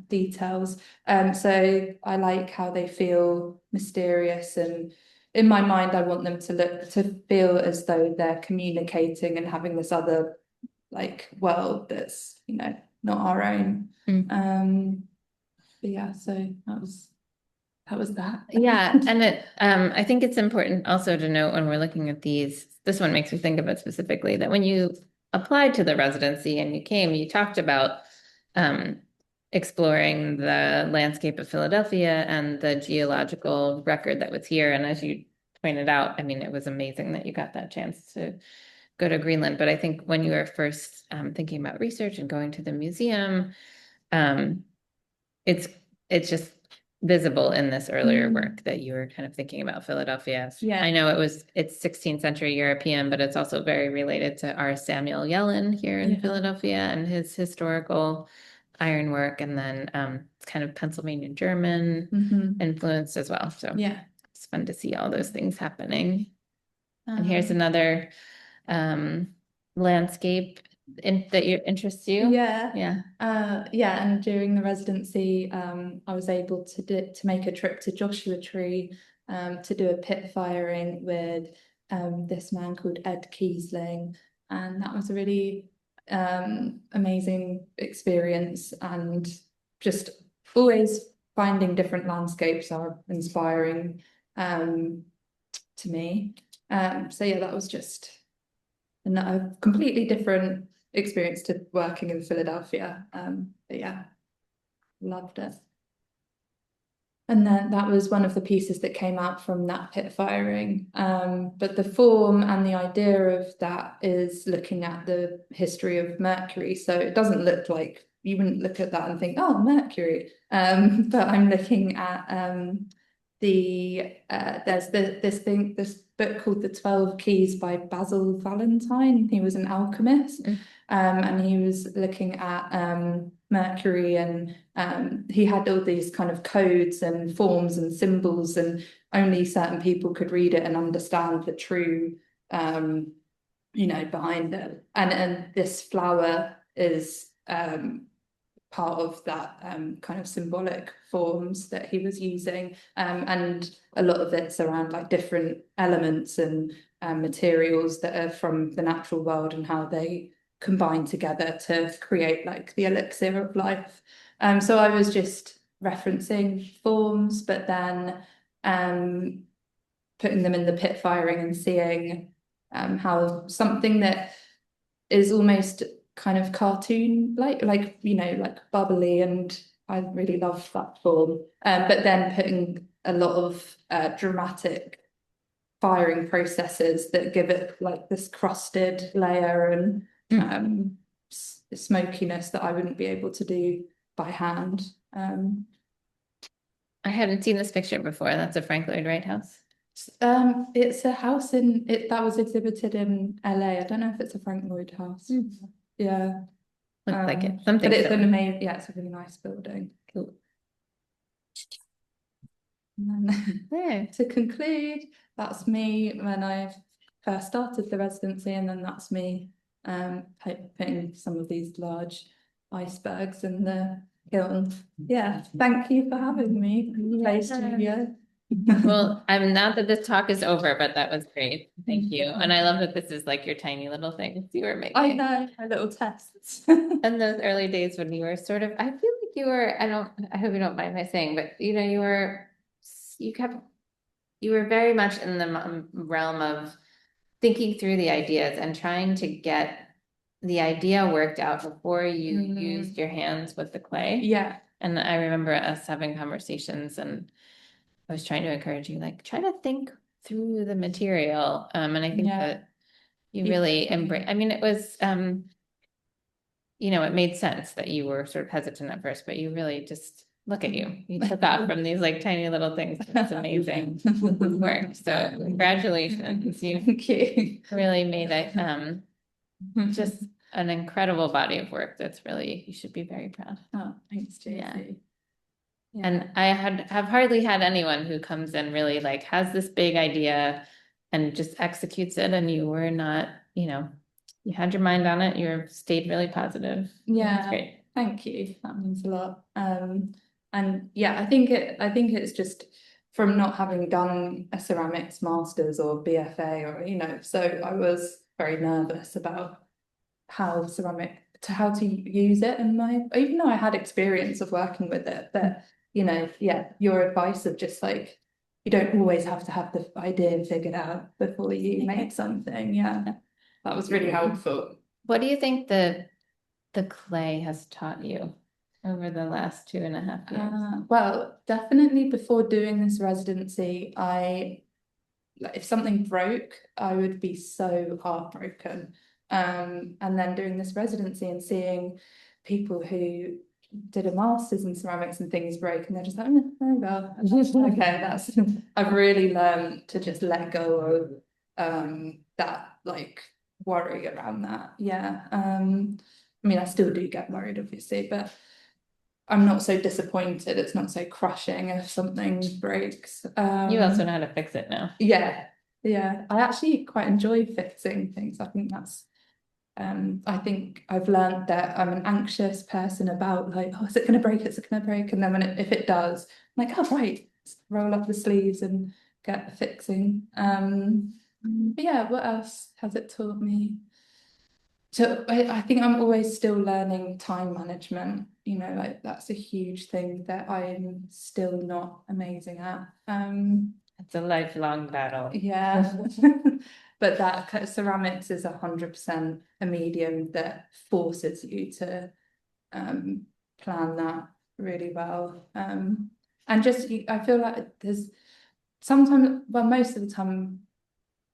details. So I like how they feel mysterious, and in my mind I want them to feel as though they're communicating and having this other like world that's not our own. But yeah, so that was that. Yeah, and I think it's important also to note when we're looking at these, this one makes me think of it specifically, that when you applied to the residency and you came, you talked about exploring the landscape of Philadelphia and the geological record that was here. And as you pointed out, I mean, it was amazing that you got that chance to go to Greenland. But I think when you were first thinking about research and going to the museum, it's just visible in this earlier work that you were kind of thinking about Philadelphia. Yeah. I know it's 16th century European, but it's also very related to our Samuel Yellen here in Philadelphia and his historical ironwork, and then it's kind of Pennsylvania German influence as well. So yeah, it's fun to see all those things happening. And here's another landscape that interests you. yeah, and during the residency I was able to make a trip to Joshua Tree to do a pit firing with this man called Ed Kiesling, and that was a really amazing experience, and just always finding different landscapes are inspiring to me. So yeah, that was just a completely different experience to working in Philadelphia. But yeah, loved it. And then that was one of the pieces that came out from that pit firing. But the form and the idea of that is looking at the history of Mercury. So it doesn't look like, you wouldn't look at that and think, oh, Mercury. But I'm looking at there's this book called The 12 Keys by Basil Valentine. He was an alchemist. And he was looking at Mercury, and he had all these kind of codes and forms and symbols, and only certain people could read it and understand the true behind it. And this flower is part of that kind of symbolic forms that he was using, and a lot of it's around like different elements and materials that are from the natural world and how they combine together to create like the elixir of life. So I was just referencing forms, but then putting them in the pit firing and seeing how something that is almost kind of cartoon like bubbly, and I really love that form. But then putting a lot of dramatic firing processes that give it like this crusted layer and smokiness that I wouldn't be able to do by hand. I hadn't seen this picture before. That's a Frank Lloyd Wright house. It's a house that was exhibited in LA. I don't know if it's a Frank Lloyd house. Yeah. Looks like it. Something. But it's an amazing, yeah, it's a really nice building. Cool. And then to conclude, that's me when I first started the residency, and then that's me putting some of these large icebergs in the kiln. Yeah, thank you for having me. Play studio. Well, I'm not that this talk is over, but that was great. Thank you. And I love that this is like your tiny little things you were making. I know, my little tests. In those early days when you were sort of, I feel like you were, I hope you don't mind my saying, but you were very much in the realm of thinking through the ideas and trying to get the idea worked out before you used your hands with the clay. Yeah. And I remember us having conversations, and I was trying to encourage you, like, try to think through the material. And I think that you really embrace, I mean, it was, it made sense that you were sort of hesitant at first, but you really just look at you. You took off from these like tiny little things. It's amazing work. So congratulations. You really made it just an incredible body of work. That's really, you should be very proud. Oh, thanks, Jay. Yeah. And I have hardly had anyone who comes in really like has this big idea and just executes it, and you were not, you had your mind on it. You stayed really positive. Yeah, that's great. Thank you. That means a lot. And yeah, I think it's just from not having done a ceramics masters or BFA or so I was very nervous about how to use it in even though I had experience of working with it, but your advice of just like, you don't always have to have the idea figured out before you make something. Yeah, that was really helpful. What do you think the clay has taught you over the last 2.5 years? Well, definitely before doing this residency, if something broke, I would be so heartbroken. And then doing this residency and seeing people who did a master's in ceramics and things break, and they're just like, oh well, okay, I've really learned to just let go of that like worry around that. Yeah. I mean, I still do get worried, obviously, but I'm not so disappointed. It's not so crushing if something breaks. You also know how to fix it now. Yeah. I actually quite enjoy fixing things. I think that's I think I've learned that I'm an anxious person about like, oh, is it going to break? Is it going to break? And then if it does, I'm like, oh, right, roll up the sleeves and get the fixing. But yeah, what else has it taught me? So I think I'm always still learning time management, like that's a huge thing that I'm still not amazing at. It's a lifelong battle. Yeah. But that ceramics is 100% a medium that forces you to plan that really well. And just, I feel like there's sometimes, well, most of the time,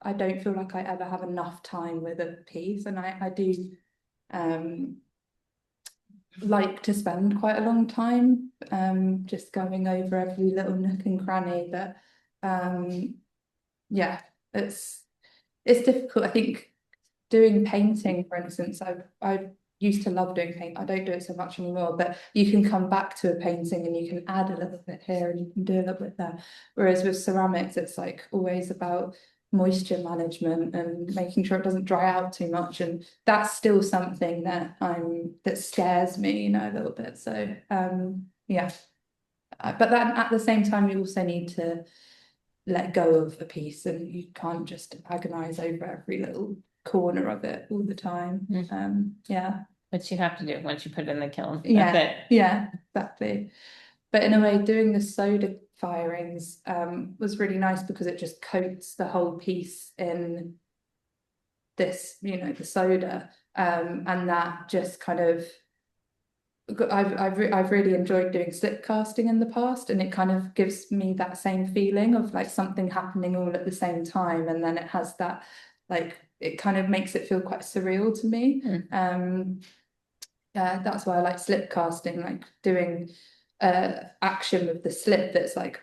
I don't feel like I ever have enough time with a piece, and I do like to spend quite a long time just going over every little nook and cranny, but yeah, it's difficult. I think doing painting, for instance, I used to love doing paint. I don't do it so much anymore, but you can come back to a painting and you can add a little bit here and you can do a little bit there. Whereas with ceramics, it's like always about moisture management and making sure it doesn't dry out too much. And that's still something that that scares me, you know, a little bit. So yeah. But then at the same time, you also need to let go of a piece, and you can't just agonize over every little corner of it all the time. Yeah. Which you have to do once you put it in the kiln. That's Yeah, it. yeah, exactly. But in a way, doing the soda firings was really nice because it just coats the whole piece in this, you know, the soda. And that just kind of, I've really enjoyed doing slip casting in the past, and it kind of gives me that same feeling of like something happening all at the same time, and then it has that, like, it kind of makes it feel quite surreal to me. That's why I like slip casting, like doing action with the slip that's like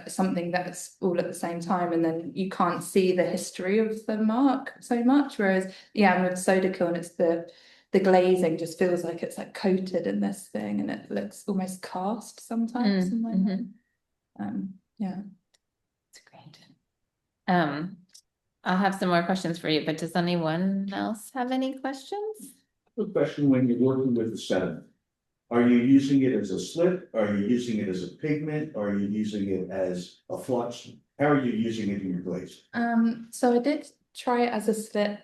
something that's all at the same time, and then you can't see the history of the mark so much. Whereas, yeah, with soda kiln, it's the glazing just feels like it's like coated in this thing, and it looks almost cast sometimes in my mind. Yeah. It's great. I'll have some more questions for you, but does anyone else have any questions? A question: when you're working with the sediment, are you using it as a slip? Are you using it as a pigment? Are you using it as a flux? How are you using it in your glaze? So I did try it as a slip.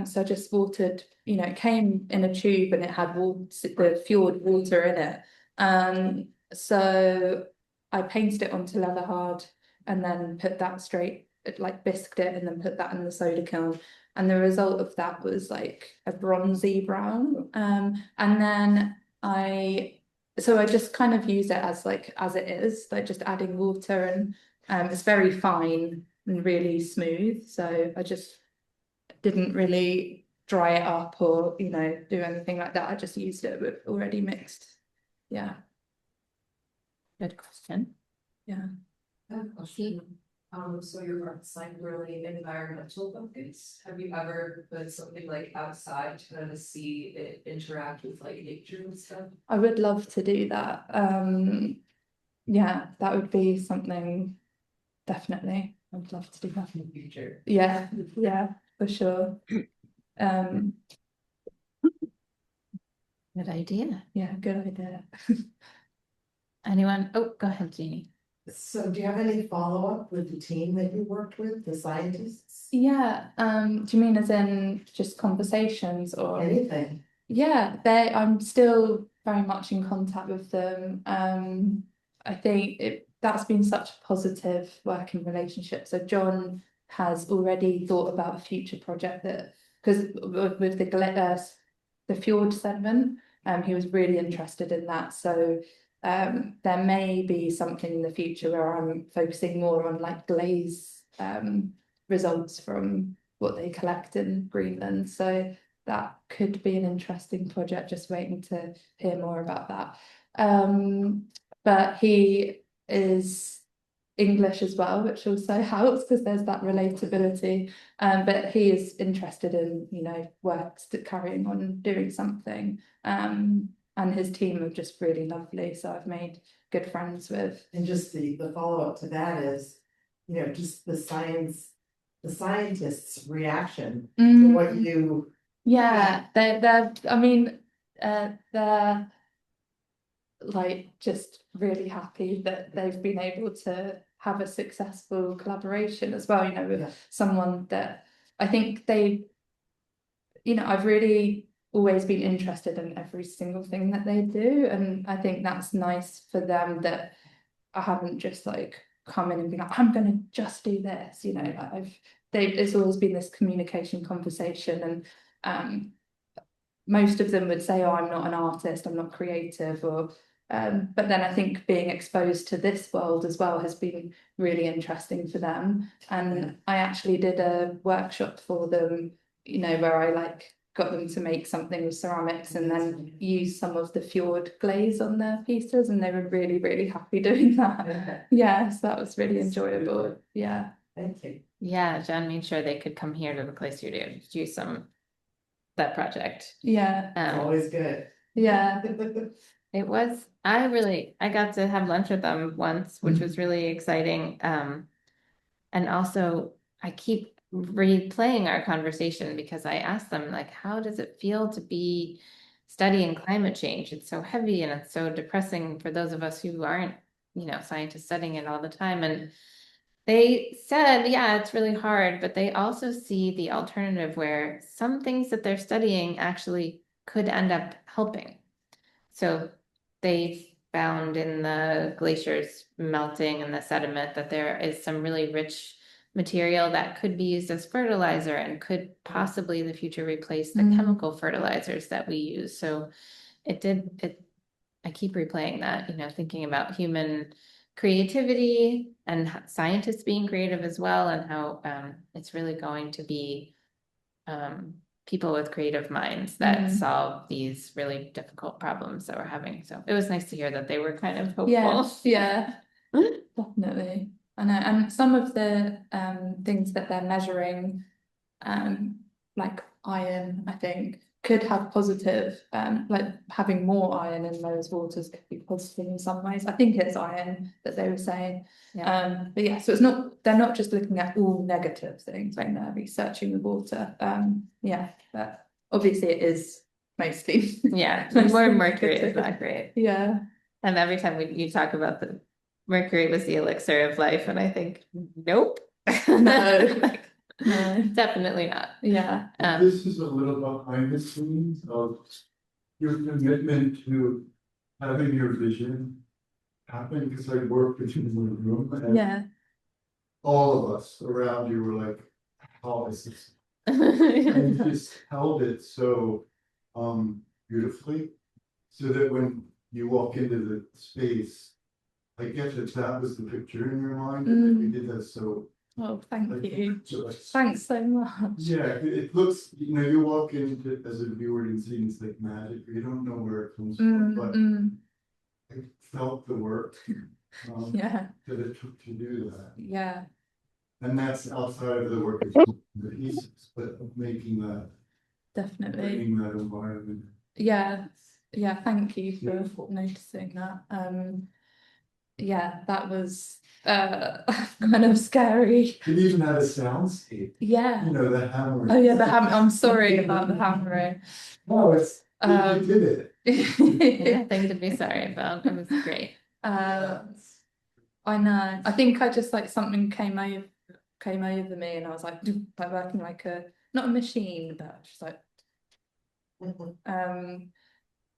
So I just watered, you know, it came in a tube and it had the fjord water in it. So I painted it onto leather hard and then put that straight, like bisqued it, and then put that in the soda kiln. And the result of that was like a bronzy brown. And then I just kind of use it as like as it is, like just adding water, and it's very fine and really smooth. So I just didn't really dry it up or, you know, do anything like that. I just used it with already mixed. Yeah. Good question. Yeah. I have a question. So your website really environmental focus. Have you ever put something like outside to kind of see it interact with like nature and stuff? I would love to do that. Yeah, that would be something, definitely. I'd love to do that. In the future. Yeah, yeah, for sure. Good idea. Yeah, good idea. Anyone? Oh, go ahead, Jeannie. So do you have any follow-up with the team that you worked with, the scientists? Yeah, do you mean as in just conversations or? Anything? Yeah, I'm still very much in contact with them. I think that's been such a positive working relationship. So John has already thought about a future project that, because with the fjord sediment, he was really interested in that. So there may be something in the future where I'm focusing more on like glaze results from what they collect in Greenland. So that could be an interesting project, just waiting to hear more about that. But he is English as well, which also helps because there's that relatability. But he is interested in, you know, carrying on doing something. And his team are just really lovely. So I've made good friends with. And just the follow-up to that is, you know, just the scientists' reaction to what you. Yeah, they're I mean, they're like just really happy that they've been able to have a successful collaboration as well, you know, with someone that I think you know, I've really always been interested in every single thing that they do, and I think that's nice for them that I haven't just like come in and been like, I'm gonna just do this, you know, like it's always been this communication conversation, and most of them would say, oh, I'm not an artist, I'm not creative, or But then I think being exposed to this world as well has been really interesting for them. And I actually did a workshop for them, you know, where I like got them to make something with ceramics and then use some of the fjord glaze on their pieces, and they were really, really happy doing that. Yeah, so that was really enjoyable. Yeah. Thank you. Yeah, John made sure they could come here to the Clay Studio to do that project. Yeah. Always good. Yeah. It was, I got to have lunch with them once, which was really exciting. And also I keep replaying our conversation because I asked them, like, how does it feel to be studying climate change? It's so heavy and it's so depressing for those of us who aren't, you know, scientists studying it all the time. And they said, yeah, it's really hard, but they also see the alternative where some things that they're studying actually could end up helping. So they found in the glaciers melting and the sediment that there is some really rich material that could be used as fertilizer and could possibly in the future replace the chemical fertilizers that we use. So I keep replaying that, you know, thinking about human creativity and scientists being creative as well, and how it's really going to be people with creative minds that solve these really difficult problems that we're having. So it was nice to hear that they were kind of hopeful. Yeah, definitely. And some of the things that they're measuring, like iron, I think, could have positive, like having more iron in those waters could be positive in some ways. I think it's iron that they were saying. Yeah. But yeah, so they're not just looking at all negative things when they're researching the water. Yeah, but obviously it is mostly. Yeah, mostly more mercury is negative. not great. Yeah. And every time you talk about the mercury was the elixir of life, and I think, nope. No. Like, No. definitely not. Yeah. This is a little behind the scenes of your commitment to having your vision happen, because I worked with you in the room and Yeah. all of us around you were like, how is this? And you just held it so beautifully, so that when you walk into the space, I get that was the picture in your mind, and you did that so. Oh, thank like, you. just- Thanks so much. Yeah, it looks, you know, you walk into it as a viewer and see it's like magic, you don't know where it comes from, but I felt the work Yeah. that it took to do that. Yeah. And that's outside of the work of the pieces, but of making that, Definitely. creating that environment. Yeah. Yeah. Thank you for Beautiful. noticing that. Yeah, that was kind of scary. It even had a soundscape, Yeah. you know, the hammer. Oh yeah, the hammer. I'm sorry about the hammering. No, it's, you did it. Nothing to be sorry about. It was great. I know. I think I just like something came over me, and I was like working like not a machine, but just like and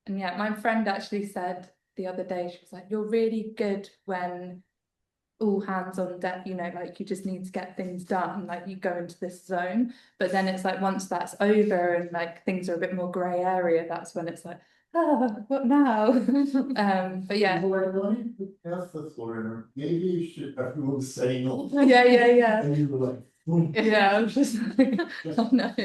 yeah, my friend actually said the other day, she was like, you're really good when all hands on deck, you know, like you just need to get things done, like you go into this zone, but then it's like once that's over and like things are a bit more grey area, that's when it's like, oh, what now? But yeah. That's the foreigner, maybe you should, everyone say no. Yeah. And you were like, "Hmm." Yeah, I was just like, oh no.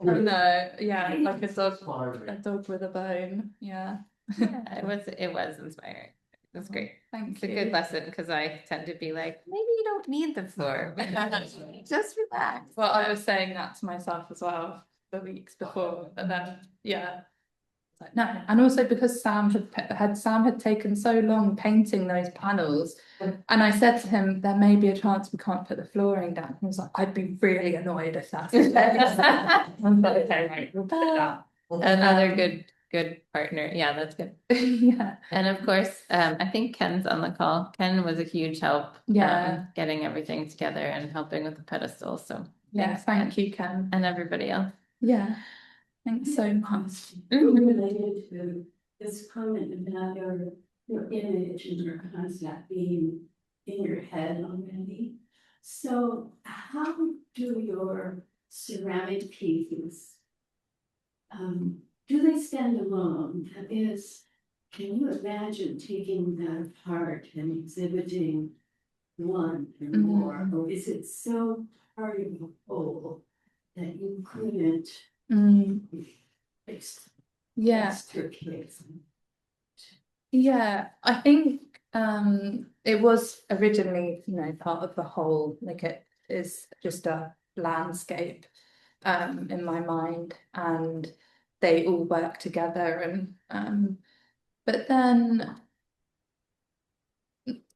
Oh no, yeah, like a dog with a bone, yeah. Yeah, it was inspiring. It was great. Thank It's a you. good lesson, because I tend to be like, maybe you don't need the floor, but just relax. Well, I was saying that to myself as well the weeks before, but then yeah. It's like, no, and also because Sam had taken so long painting those panels, and I said to him, there may be a chance we can't put the flooring down. He was like, I'd be really annoyed if that's the case. I'm like, okay, right, we'll put it down. Another good partner. Yeah, that's good. Yeah. And of course, I think Ken's on the call. Ken was a huge help. Yeah. Getting everything together and helping with the pedestal. So Yeah, thanks, thank Ken. you, Ken. And everybody else. Yeah, thanks so much. Related to this comment about your image and your concept being in your head already. So how do your ceramic pieces, do they stand alone? That is, can you imagine taking that apart and exhibiting one or Mhm. more? Or is it so part of the whole that you couldn't Yeah. extricate? Yeah, I think it was originally, part of the whole, like it is just a landscape in my mind, and they all work together, and but then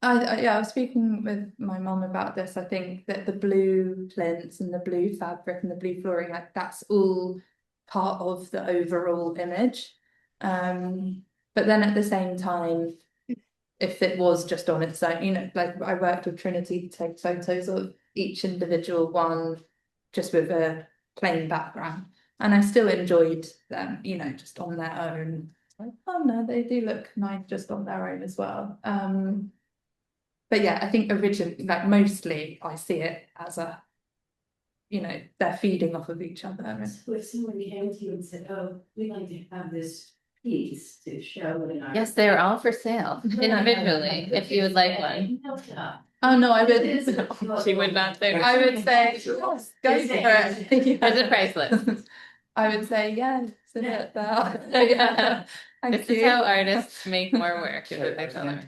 I was speaking with my mum about this. I think that the blue plinths and the blue fabric and the blue flooring, like that's all part of the overall image. But then at the same time, if it was just on its own, like I worked with Trinity to take photos of each individual one just with a plain background. And I still enjoyed them, just on their own. It's like, oh no, they do look nice just on their own as well. But yeah, I think originally, like mostly I see it as they're feeding off of each other. So if someone came to you and said, oh, we'd like to have this piece to show in our. Yes, they're all for sale individually, if you would like one. Oh no, I would. She would not say. I would say, go for it. There's a price list. I would say, yeah, sit it there. Yeah. Thank This is you. how artists make more work. Is what they tell them.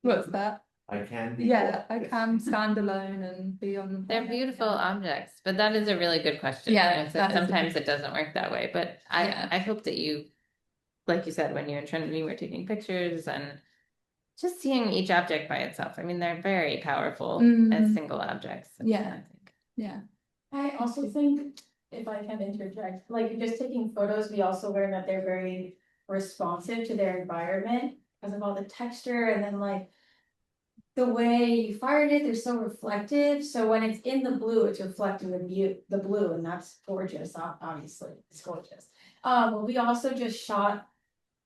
What's that? I can. Yeah, I can stand alone and be on. They're beautiful objects, but that is a really good question. Yeah, You know, so that is a sometimes good- it doesn't work that way, but Yeah. I hope that you, like you said, when you and Trinity were taking pictures and just seeing each object by itself. I mean, they're very powerful as single objects. Yeah. I think. Yeah. I also think, if I can interject, like just taking photos, we also learn that they're very responsive to their environment because of all the texture, and then like the way you fired it, they're so reflective. So when it's in the blue, it's reflecting the blue, and that's gorgeous. Obviously, it's gorgeous. But we also just shot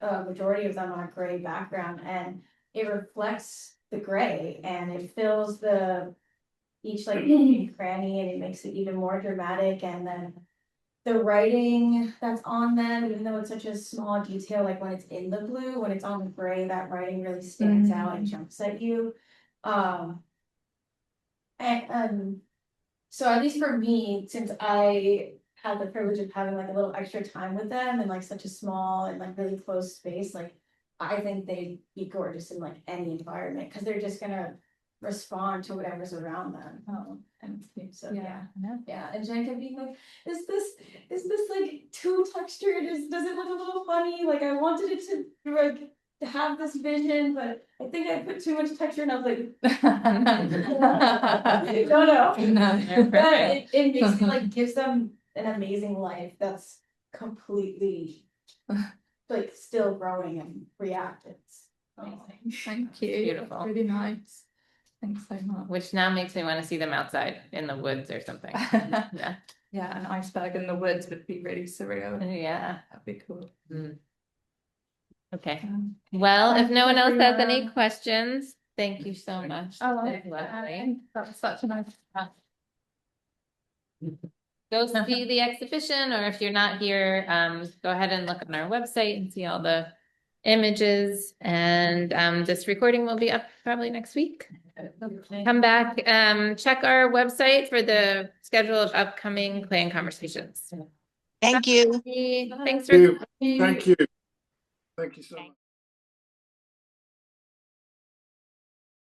a majority of them on a gray background, and it reflects the gray, and it fills each like cranny, and it makes it even more dramatic. And then the writing that's on them, even though it's such a small detail, like when it's in the blue, when it's on the gray, that writing really stands out and jumps at you. So at least for me, since I had the privilege of having like a little extra time with them in like such a small and like really close space, like I think they'd be gorgeous in like any environment because they're just gonna respond to whatever's around them. And so yeah. And Jen kept being like, is this like too textured? Does it look a little funny? Like I wanted it to like to have this vision, but I think I put too much texture, and I was like, no. But it makes it like gives them an amazing life that's completely like still growing and reactive. It's amazing. Thank you. Beautiful. That's really nice. Thanks so much. Which now makes me want to see them outside in the woods or something. Yeah. Yeah, an iceberg in the woods would be really surreal. Yeah. That'd be cool. Okay. Well, if Thank no one else has any everyone. questions, thank you so much. Oh, That's lovely. that was such a nice. Go see the exhibition, or if you're not here, go ahead and look on our website and see all the images. And this recording will be up probably next week. Come back, check our website for the schedule of upcoming plan conversations. Thank you. Thanks for. Thank you. Thank you so much.